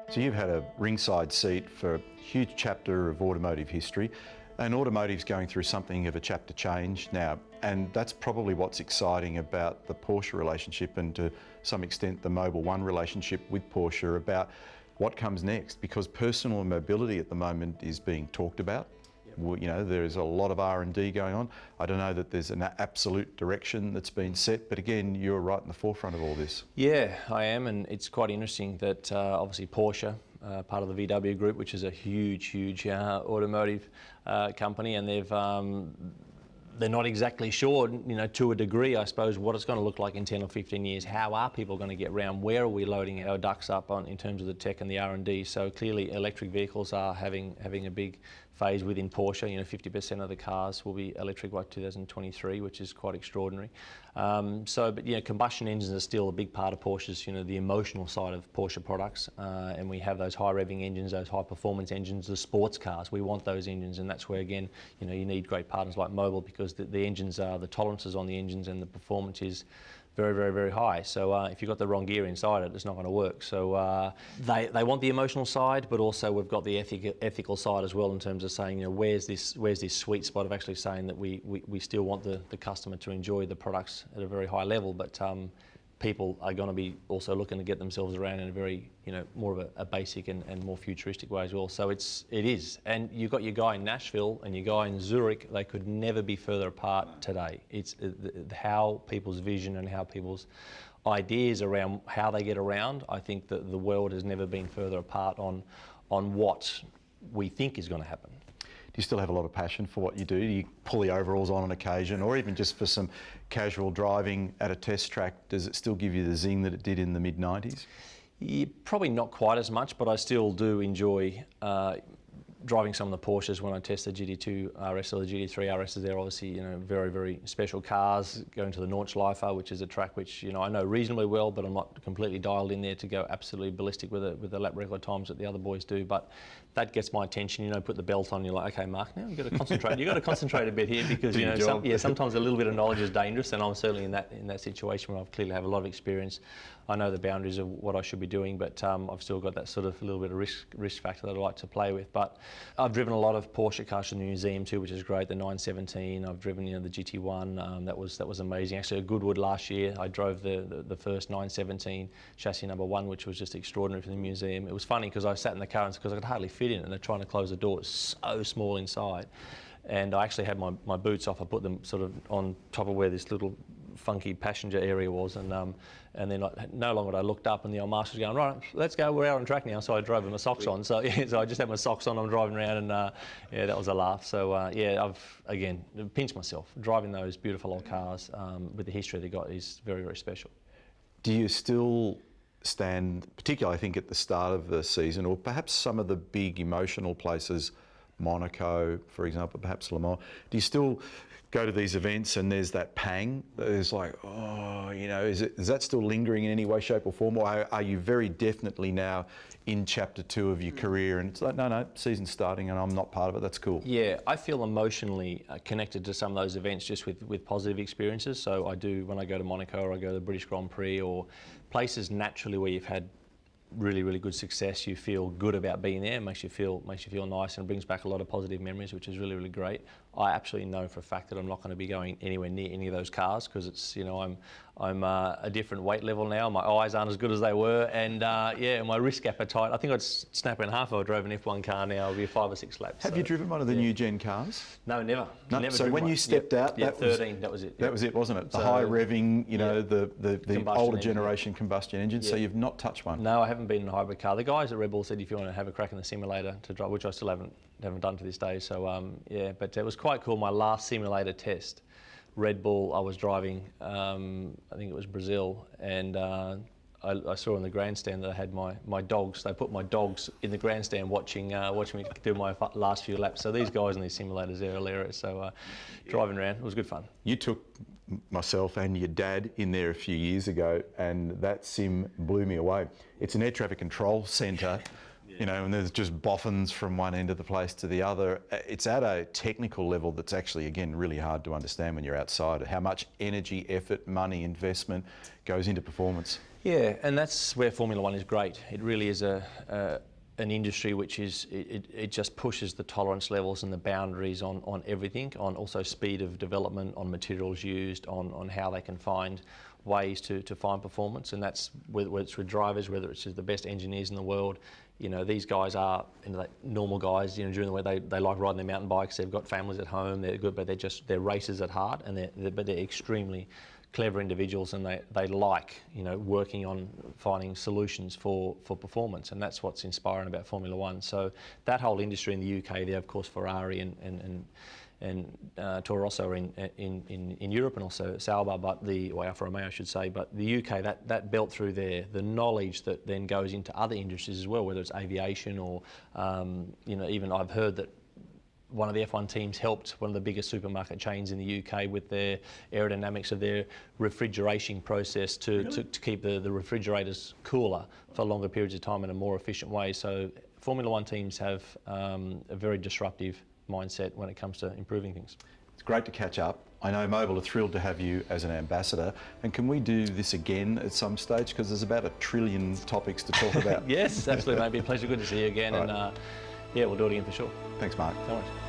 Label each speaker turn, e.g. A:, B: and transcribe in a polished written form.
A: So you've had a ringside seat for a huge chapter of automotive history, and automotive's going through something of a chapter change now, and that's probably what's exciting about the Porsche relationship and to some extent the Mobil One relationship with Porsche about what comes next, because personal mobility at the moment is being talked about. You know, there's a lot of R&D going on. I don't know that there's an absolute direction that's been set, but again, you're right in the forefront of all this.
B: Yeah, I am, and it's quite interesting that obviously Porsche, part of the VW group, which is a huge automotive company, and they're not exactly sure, you know, to a degree, I suppose, what it's going to look like in 10 or 15 years. How are people going to get around? Where are we loading our ducks up on in terms of the tech and the R&D? So clearly, electric vehicles are having a big phase within Porsche. You know, 50% of the cars will be electric by 2023, which is quite extraordinary. But you know, combustion engines are still a big part of Porsche's, you know, the emotional side of Porsche products, and we have those high revving engines, those high performance engines, the sports cars. We want those engines, and that's where again, you know, you need great partners like Mobil, because the engines are, the tolerances on the engines and the performance is very high. So if you've got the wrong gear inside it, it's not going to work. So they want the emotional side, but also we've got the ethical side as well, in terms of saying, you know, where's this sweet spot of actually saying that we still want the customer to enjoy the products at a very high level, but people are going to be also looking to get themselves around in a very, you know, more of a basic and more futuristic way as well. So it is. And you've got your guy in Nashville and your guy in Zurich. They could never be further apart today. It's how people's vision and how people's ideas around how they get around. I think that the world has never been further apart on what we think is going to happen.
A: Do you still have a lot of passion for what you do? Do you pull the overalls on occasion, or even just for some casual driving at a test track? Does it still give you the zing that it did in the mid-90s?
B: Yeah, probably not quite as much, but I still do enjoy driving some of the Porsches when I test the GT2 RS or the GT3 RSs. They're obviously, you know, very special cars. Going to the Nordschleife, which is a track which, you know, I know reasonably well, but I'm not completely dialed in there to go absolutely ballistic with the lap record times that the other boys do. But that gets my attention. You know, put the belt on. You're like, okay, Mark, now you've got to concentrate. You've got to concentrate a bit here, because you know, sometimes a little bit of knowledge is dangerous, and I'm certainly in that situation where I've clearly have a lot of experience. I know the boundaries of what I should be doing, but I've still got that sort of a little bit of risk factor that I like to play with. But I've driven a lot of Porsche cars in the museum too, which is great. The 917. I've driven, you know, the GT1. That was amazing. Actually, at Goodwood last year, I drove the first 917 chassis number 1, which was just extraordinary for the museum. It was funny because I sat in the car because I could hardly fit in, and they're trying to close the door. It's so small inside. And I actually had my boots off. I put them sort of on top of where this little funky passenger area was, and then no longer I looked up, and the old master was going, right, let's go, we're out on track now. So I drove with my socks on. So yeah, so I just had my socks on. I'm driving around, and yeah, that was a laugh. So yeah, I've again pinched myself. Driving those beautiful old cars with the history they got is very special.
A: Do you still stand, particularly I think at the start of the season, or perhaps some of the big emotional places, Monaco, for example, perhaps Le Mans, do you still go to these events and there's that pang? There's like, oh, you know, is that still lingering in any way, shape or form? Or are you very definitely now in chapter 2 of your career and it's like, no, season's starting and I'm not part of it, that's cool?
B: Yeah, I feel emotionally connected to some of those events just with positive experiences. So I do, when I go to Monaco or I go to the British Grand Prix or places naturally where you've had really good success, you feel good about being there. It makes you feel nice and brings back a lot of positive memories, which is really great. I absolutely know for a fact that I'm not going to be going anywhere near any of those cars, because it's, you know, I'm a different weight level now. My eyes aren't as good as they were, and yeah, my risk appetite, I think I'd snap in half if I drove an F1 car now. It'd be 5 or 6 laps.
A: Have you driven one of the new gen cars?
B: No, never.
A: No,
B: never.
A: So when you stepped out,
B: that 13, that was it.
A: That was it, wasn't it? The high revving, you know, the older
B: engine,
A: generation combustion engine. So you've not touched one?
B: No, I haven't been in a hybrid car. The guys at Red Bull said if you want to have a crack in the simulator to drive, which I still haven't done to this day. So yeah, but it was quite cool. My last simulator test, Red Bull, I was driving, I think it was Brazil, and I saw in the grandstand that I had my dogs. They put my dogs in the grandstand watching me do my last few laps. So these guys in these simulators, they're hilarious. So driving around, it was good fun.
A: You took myself and your dad in there a few years ago, and that sim blew me away. It's an air traffic control centre. You know, and there's just boffins from one end of the place to the other. It's at a technical level that's actually, again, really hard to understand when you're outside. How much energy, effort, money, investment goes into performance.
B: Yeah, and that's where Formula One is great. It really is an industry which is, it just pushes the tolerance levels and the boundaries on everything, on also speed of development, on materials used, on how they can find ways to find performance, and that's whether it's with drivers, whether it's the best engineers in the world. You know, these guys are, you know, like normal guys. You know, during the week they like riding their mountain bikes. They've got families at home. They're good, but they're racers at heart, and they're extremely clever individuals, and they like, you know, working on finding solutions for performance, and that's what's inspiring about Formula One. So that whole industry in the UK, there of course Ferrari and Toro Rosso are in Europe, and also Sauber, but Alfa Romeo I should say, but the UK, that belt through there, the knowledge that then goes into other industries as well, whether it's aviation or, you know, even I've heard that one of the F1 teams helped one of the biggest supermarket chains in the UK with their aerodynamics of their refrigeration process to keep the refrigerators cooler for longer periods of time in a more efficient way. So Formula One teams have a very disruptive mindset when it comes to improving things.
A: It's great to catch up. I know Mobil are thrilled to have you as an ambassador, and can we do this again at some stage, because there's about 1 trillion topics to talk about.
B: Yes, absolutely, mate. It'd be a pleasure. Good to see you again. Right. And yeah, we'll do it again for sure.
A: Thanks, Mark.
B: No worries.